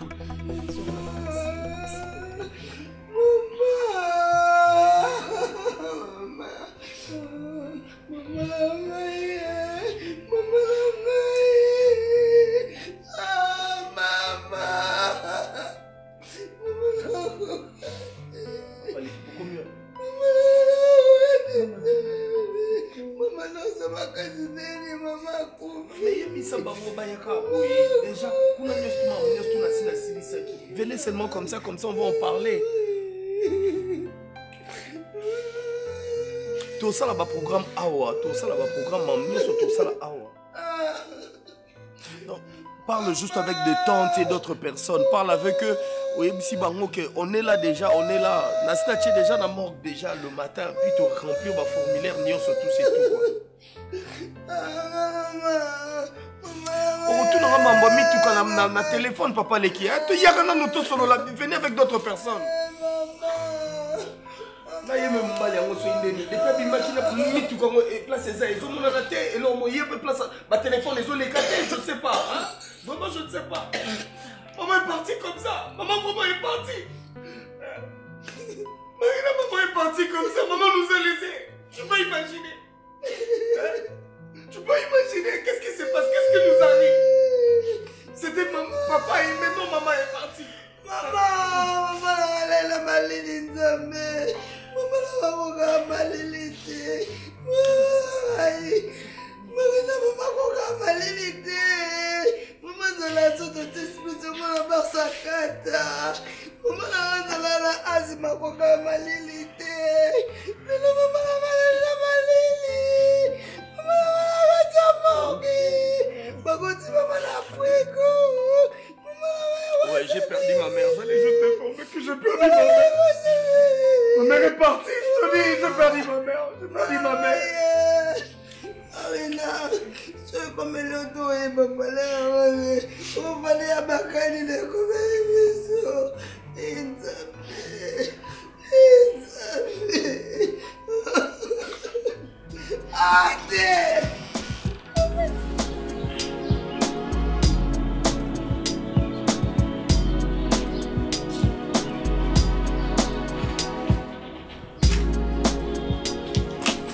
Venez seulement comme ça on va en parler. Tout ça là-bas programme Awa, tout ça là-bas programme Mamie, tout ça là Awa. Non, parle juste avec des tantes et d'autres personnes. Parle avec eux. Oui, si on est là déjà, on est là. Nasina tu es déjà dans la morgue déjà le matin, puis tu remplis ma formulaire, nion sur tout c'est tout quoi. Tu n'auras pas mis tout quand na téléphone papa leki. Tu y a rien nous tous solo là, venez avec d'autres personnes. Là il me mal yango so indeni. Depuis imagine mis tout comme place ça, ils ont mon raté et là on y peut place ma téléphone les ont les catés, je ne sais pas. Vraiment je ne sais pas. Maman est partie comme ça. Maman est partie. Maman est partie comme ça. Maman nous a laissés. Tu peux imaginer. Tu peux imaginer qu'est-ce qui se passe, qu'est-ce qui nous arrive. C'était papa et maintenant maman est partie. Maman elle a mal Maman elle a mal ouais, j'ai perdu ma mère. J'allais juste t'informer que j'ai perdu ma mère. Ma mère est partie, je te dis, j'ai perdu ma mère. J'ai perdu ma mère. Arina, c'est comme le dos et ma valeur. On va aller à Bakani de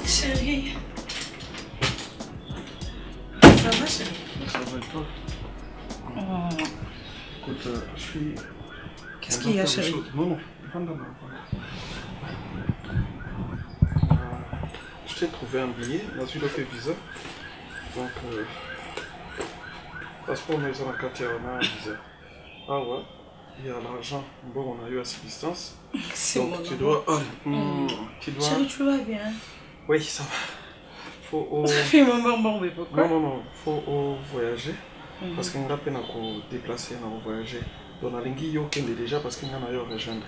Chérie. Ça va, chérie? Ça va et toi? Écoute, je suis... Qu'est-ce qu'il y a, chérie? Non, je t'ai trouvé un billet, là tu l'as fait visa. Donc, passeport, on a eu ça dans la carte, on a un visa. Ah ouais, il y a l'argent, bon, on a eu à cette distance. Donc tu dois... Chérie, tu vas bien? Oui, ça va. Faut pourquoi? Non, faut voyager. Parce qu'on a peine à déplacer, à voyager. Donc, on a déjà parce qu'on a rejoindre.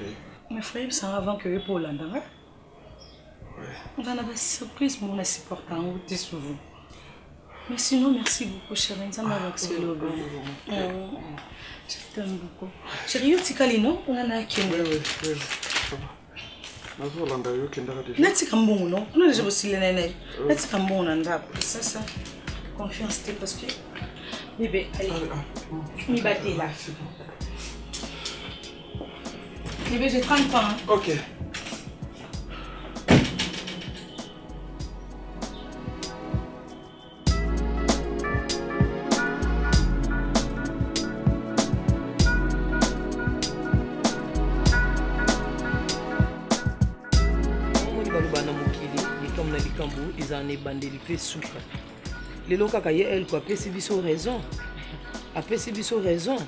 Mes frères, c'est avant que pour l'Anda. On va avoir une surprise, mais on a supporté en route sur vous. Mais sinon, merci beaucoup, chérie. Ça m'a vexé le bon. Je t'aime beaucoup. Chérie, tu es non? On en a qui est. Oui, ça va. Nati kambongo non, on a déjà aussi les nénés. Nati kambongo nanda. Ça, confiance parce que Bébé, allez. Mi battez là. Bébé, j'ai 30 francs. Hein. Ok. ezana ebandeli mpe suka lelo kaka ye elko apesi biso raison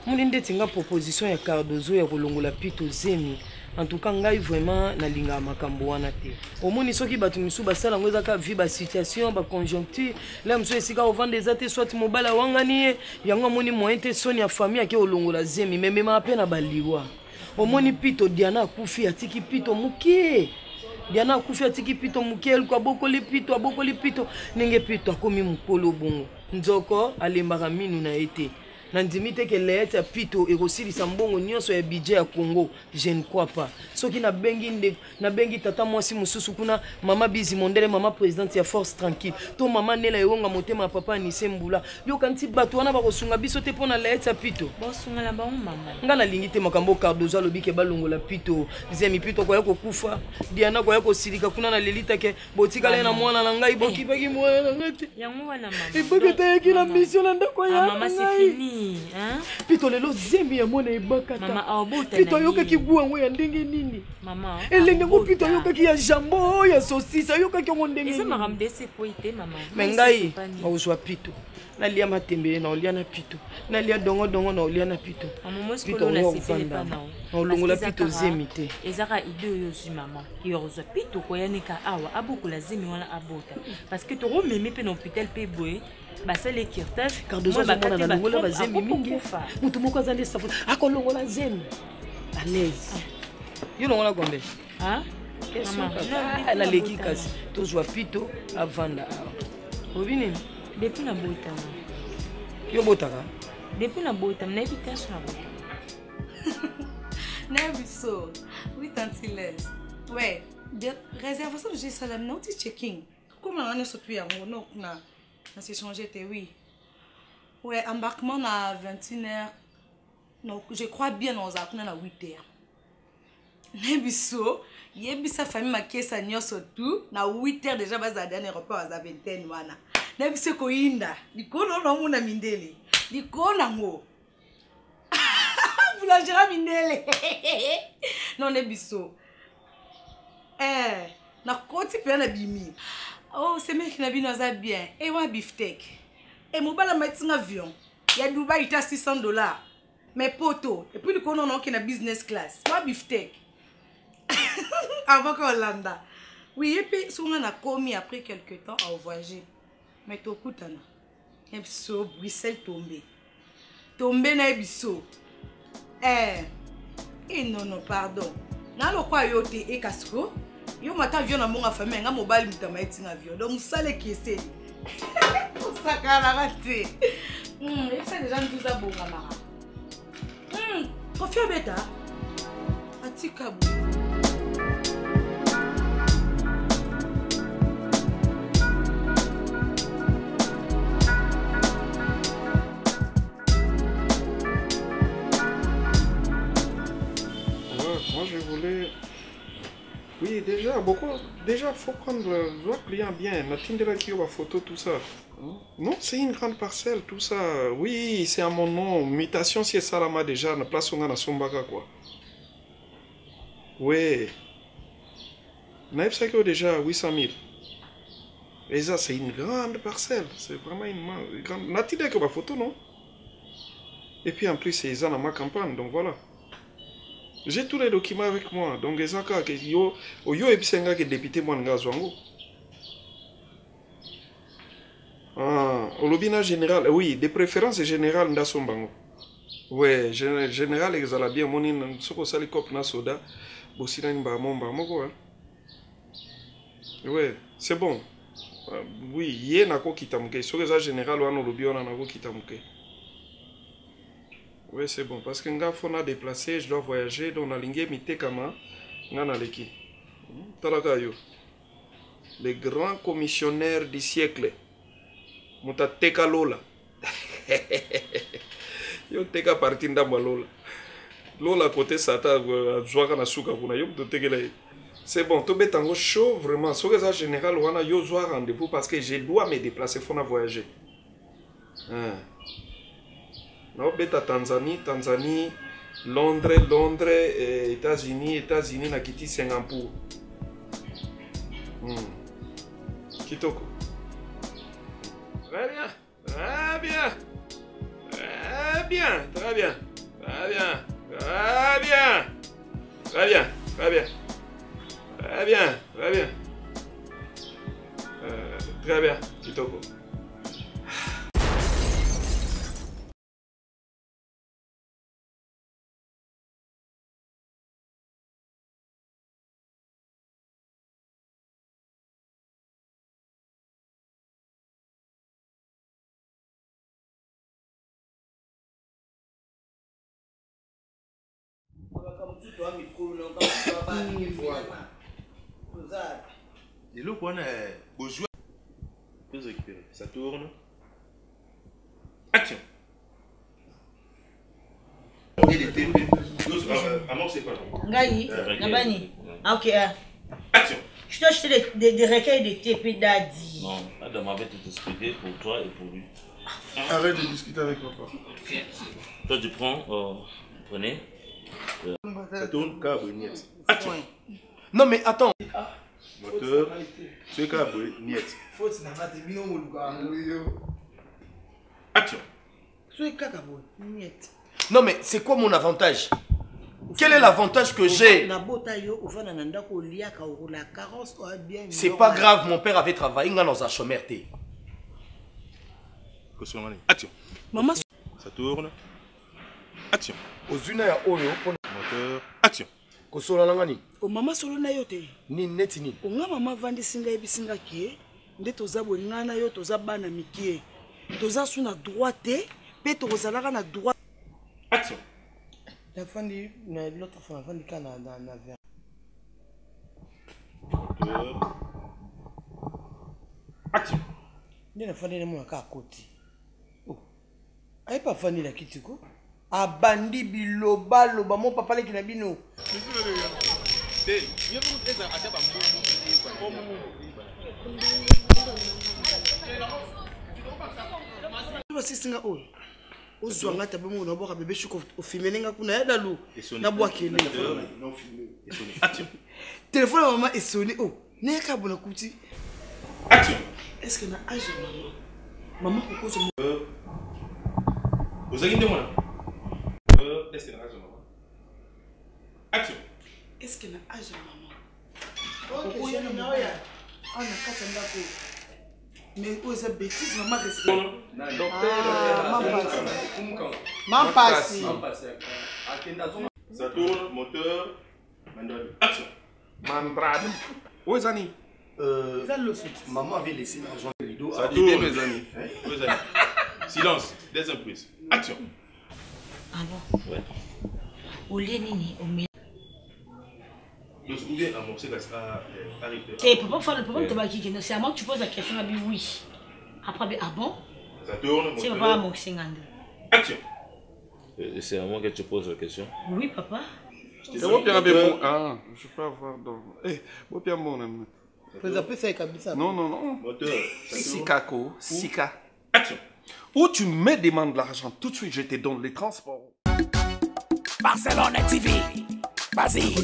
moni ndeti nga proposition ya Cardozo ya kolongola Pito Zemi en tout cas ngai vraiment nalingaka makambo wana te omoni soki bato misu basala ngo ezaka vi basituation baconjoncture la mosu esika ovanda eza te soit mobala wangani ye yango amoni moyen te soni ya famille ake olongola Zemi mememaka mpe na baliwa omoni Pito Diana akufi atiki Pito mokie Diana akufi atiki Pito mokie elko abokoli Pito ndenge Pito akomi mokolo bongo nzoko alembaka minu na ye te nandimi te ke leete ya Pito ekosilisa mbongo nyonso ya budget ya Congo je ne crois pas soki nabengi tata mwasi mosusu kuna mama Bizi Mondele mama présidente ya Force Tranquille to mama Nela Eronga motema ya papa Anise Mbula yoka nti bato wana bakosunga biso te mpo na leete ya Pito bosungala bango mama nga nalingi te makambo Cardozo alobi ke balongola Pito Zemi Pito koya kokufa Diana koya kosilika kuna na lelita ke botikala na mwana na ngai bokipaki mwana na ngai te yango wana mama eboketayaki na mission na ndako ya mama c'est fini. Pito lelo Zemi ya mwana ebakata mama abuta Pito yokaki buango ya ndenge nini mama elenge ngo Pito yokaki ya jambo ya saucisse yokaki ngo ndenge eza makambo dese poite mama mengai ozwa Pito nalia matembe na olia na Pito nalia dongo na olia na Pito Pito na sepela na olongola Pito Zemi te ezaka idée oyo zwi mama yorozwa Pito koyanika awa abukula Zemi wana abota parce que toro meme pe na hôpital pe boye basale kirtage Cardozo mwana na longola ba Zemi mingi mutu moko azali safu akolongola Zemi à l'aise yo longola kombe la leki kasi tozwa Pito avanda awa obini depuis na bota yo botaka depuis na bota na evitation na bota Never so. Oui, tanti Les. Ouais, de réservation de Jérusalem, non, tu checking. Comment on est sorti à mon nom, on s'est changé, oui. Ouais, embarquement à 21h. Non, je crois bien on a 8h. Never so. Yebi sa famille ma kesa nyoso tout na 8h déjà bas à dernier repas à 21 wana. Never so ko inda. Dikono no muna mindele. Dikona ngo. Boulangera Mindele. Non, Nebiso. Na koti pe na bimi. Oh, c'est mec qui n'a bien bien. Et moi beefsteak. Et mon bala m'a avion. Il y a Dubaï il a $600. Mais poto. Et puis le kono non qui na business class. Moi beefsteak. Avant qu'on landa. Oui, et puis souvent on a commis après quelques temps à voyager. Mais to kutana. Nebiso Bruxelles tombé. Tombé na Nebiso. Non, pardon. Na lo kwa yote e kasko. Yo mata avion na monga famille nga mobile mutama etinga avion. Donc sale qui essaie. Sakala raté. Ça déjà nous a bonga mara. Confia beta. Atika bu. Je voulais... Oui, déjà, faut prendre le client bien. Natindela qui a photo, tout ça. Non, c'est une grande parcelle, tout ça. Oui, c'est à mon nom. Mutation, c'est Salama déjà. Na place on a Sombaka, quoi. Oui. Naïf Sakyo déjà 800 000. Et ça, c'est une grande parcelle. C'est vraiment une grande... Natindela qui a photo, non? Et puis en plus, c'est ça dans ma campagne, donc voilà. J'ai tous les documents avec moi. Donc, les gens qui yo et puis c'est qui député moi ngazwango. Au lobbying général, oui, de préférence générale ndasombango. Ouais, général exala bien moni soko sali cop na soda. Bosina mba moko. Ouais, c'est bon. Oui, yé na ko kitamuke. Soko za général wana lobby wana na ko kitamuke. Oui, c'est bon. Parce que nga fona déplacé, je dois voyager. Donc, on a l'ingé mité kama. Nga na leki. Talaka yo. Les grands commissionnaires du siècle. Muta teka lola. Yo teka parti ndamba lola. Lola côté sata jouaka na suka kuna yo to tekela. C'est bon, to betango chaud vraiment. So que ça général wana yo joa rendez-vous parce que je dois me déplacer faut na voyager. Na beta Tanzanie, Londres, États-Unis na kiti Singapour. Kitoko. Très bien. Très bien. Très bien. Très bien. Très bien. Très bien. Très bien. Très bien. Très bien. Très bien. Très bien. Kitoko. Et le point est au joueur. Peux récupérer. Ça tourne. Action. Amorce pas. Ngai, Nabani. Ok. Action. Je t'ai acheté des recueils de TP Daddy. Non, Adam avait tout expliqué pour toi et pour lui. Arrête de discuter avec papa. Toi, tu prends, prenez. Ça tourne, carboniette. Action. Non mais attends. Moteur, c'est carboniette. Action. Non mais c'est quoi mon avantage? Quel est l'avantage que j'ai? C'est pas grave, mon père avait travaillé dans un chômeur. Action. Maman, ça tourne. Action. Moteur. Action. Kosola nangani. o mama solo na yo te. Ni neti ni. O nga mama vandi singa ebisinga kie. Nde toza bo ngana yo toza bana mikie. Toza su na droite pe tozalaka na droite. Action. La fandi na l'autre fois fandi kana na vers. Moteur. Action. Nde na fandi na mo ka koti. Oh. Ai pa fandi la kitiko. Abandi biloba loba mon papa leki na bino. Singa oyo ozwanga tabe mo na boka bébé chuko ofimelenga kuna ya dalu na bwakele téléphone ya maman esoni oh neka bona kuti action. Est-ce que na âge maman koko so vous avez demandé est-ce que na âge maman action. Est-ce que na âge maman koko ya na oya ana kata ndako. Mais où est-ce bêtise maman respect. Maman passe. Ça tourne, moteur, action. Mandrade. Où est Zani? Maman avait laissé l'argent de rideau. Ça tourne, mes amis. Silence, des imprises. Action. Ah bon? Ouais. Au lieu nini, au milieu. Donc, où vient amorcer la sera arrêtée. Tu peux pas faire le problème de ma kiki. C'est à moi que tu poses la question. Oui. Après, ah bon? Ça tourne. C'est pas mon singande. Action. C'est à moi que tu poses la question. Oui, papa. C'est moi qui avais mon. Ah, je peux avoir donc. Eh, moi qui mon ami. Vous avez fait ça. Non, non, non. Moteur. Sikako, Sika. Action. Où tu me demandes l'argent, tout de suite je te donne les transports. Barcelone TV. Vas-y.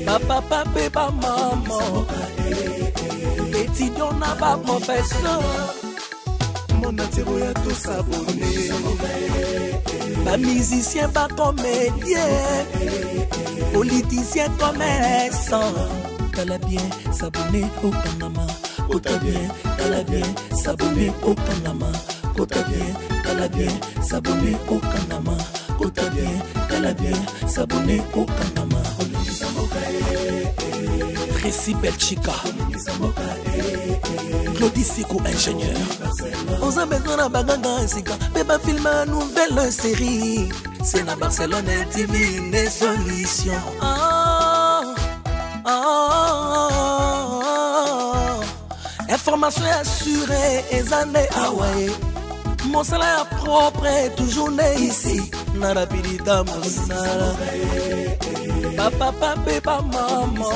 Papa, papa, maman. Étudiant n'a pas professeur. Mon atiro ya tous abonnés. Pas musicien, pas comédien. Politicien, commerçant. T'as bien s'abonner au Panama. Kota bien, t'as bien s'abonner au Panama. Kota bien, t'as bien s'abonner au Panama. Kota bien, t'as bien s'abonner au Panama. Tracy Belchica, Claudie Siko ingénieur. On a besoin d'un bagage Sika, mais pas filmer une nouvelle série. C'est la Barcelone TV, une solution. information assurée ezande awaye mosala ya propre toujours ne ici na rapidita mosala papa pape pa mama